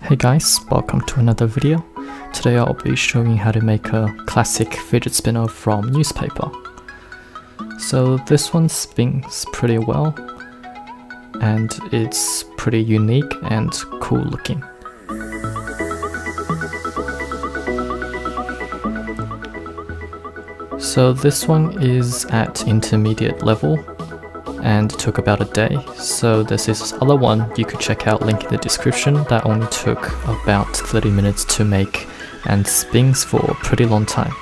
Hey guys, welcome to another video. Today I'll be showing you how to make a classic fidget spinner from NewsPaper. So this one spins pretty well and it's pretty unique and cool looking. So this one is at intermediate level and took about a day. So there's this other one you could check out, link in the description, that only took about 30 minutes to make and spins for a pretty long time.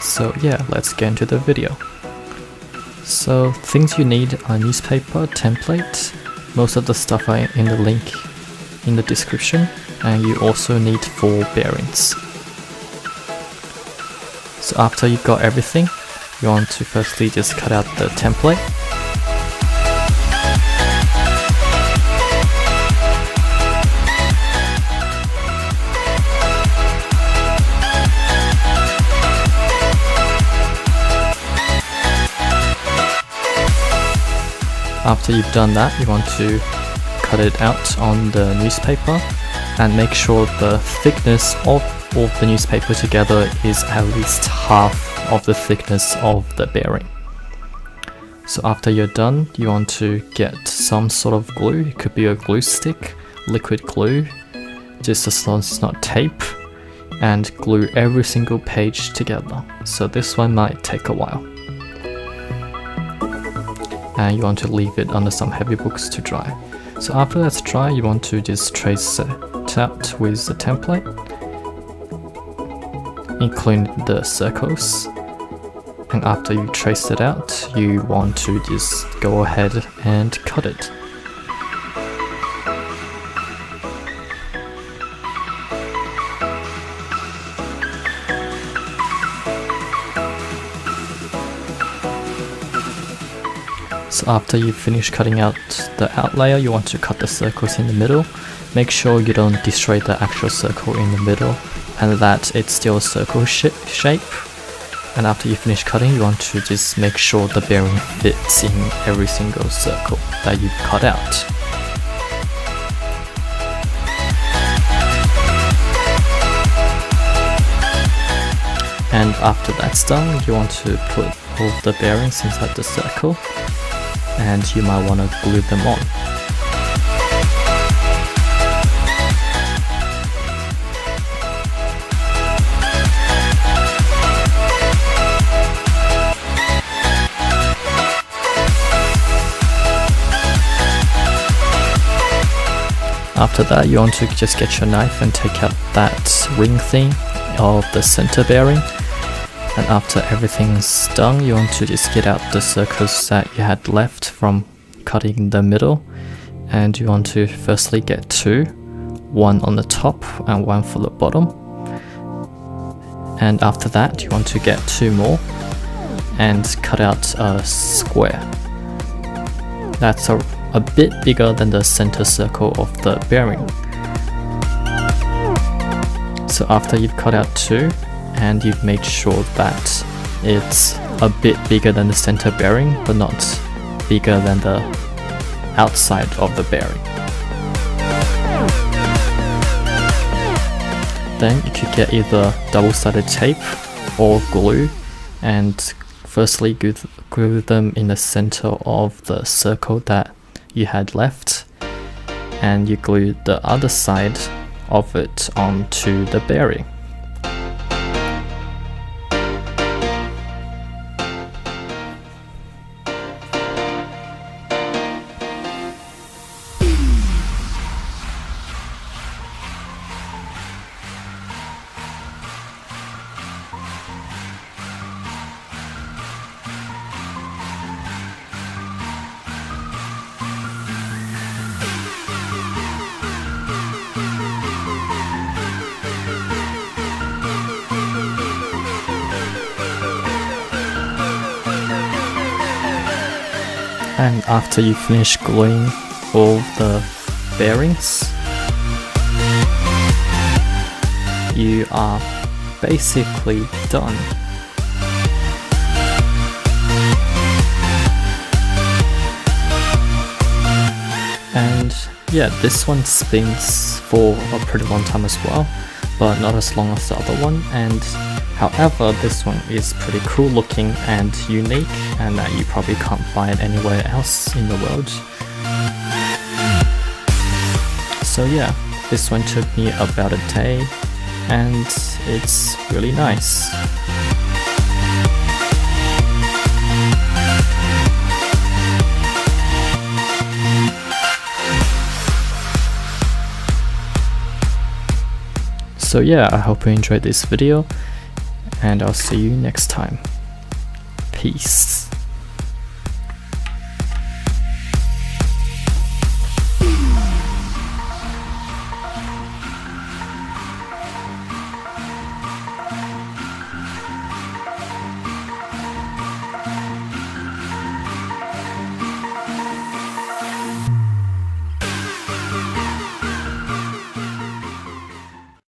So yeah, let's get into the video. So things you need are NewsPaper, template, most of the stuff are in the link in the description, and you also need 4 bearings. So after you've got everything, you want to firstly just cut out the template. After you've done that, you want to cut it out on the NewsPaper and make sure the thickness of all the NewsPaper together is at least half of the thickness of the bearing. So after you're done, you want to get some sort of glue. It could be a glue stick, liquid glue, just as long as it's not tape, and glue every single page together. So this one might take a while. And you want to leave it under some heavy books to dry. So after that's dry, you want to just trace it out with the template, including the circles. And after you trace it out, you want to just go ahead and cut it. So after you finish cutting out the outlayer, you want to cut the circles in the middle. Make sure you don't destroy the actual circle in the middle and that it's still a circle shape. And after you finish cutting, you want to just make sure the bearing fits in every single circle that you've cut out. And after that's done, you want to put all the bearings inside the circle, and you might want to glue them on. After that, you want to just get your knife and take out that ring thing of the center bearing. And after everything's done, you want to just get out the circles that you had left from cutting the middle. And you want to firstly get 2, one on the top and one for the bottom. And after that, you want to get 2 more and cut out a square. That's a bit bigger than the center circle of the bearing. So after you've cut out 2, and you've made sure that it's a bit bigger than the center bearing, but not bigger than the outside of the bearing. Then you could get either double-sided tape or glue, and firstly glue them in the center of the circle that you had left, and you glue the other side of it onto the bearing. And after you finish gluing all the bearings, you are basically done. And yeah, this one spins for a pretty long time as well, but not as long as the other one. And however, this one is pretty cool looking and unique, and that you probably can't find anywhere else in the world. So yeah, this one took me about a day, and it's really nice. So yeah, I hope you enjoyed this video, and I'll see you next time. Peace.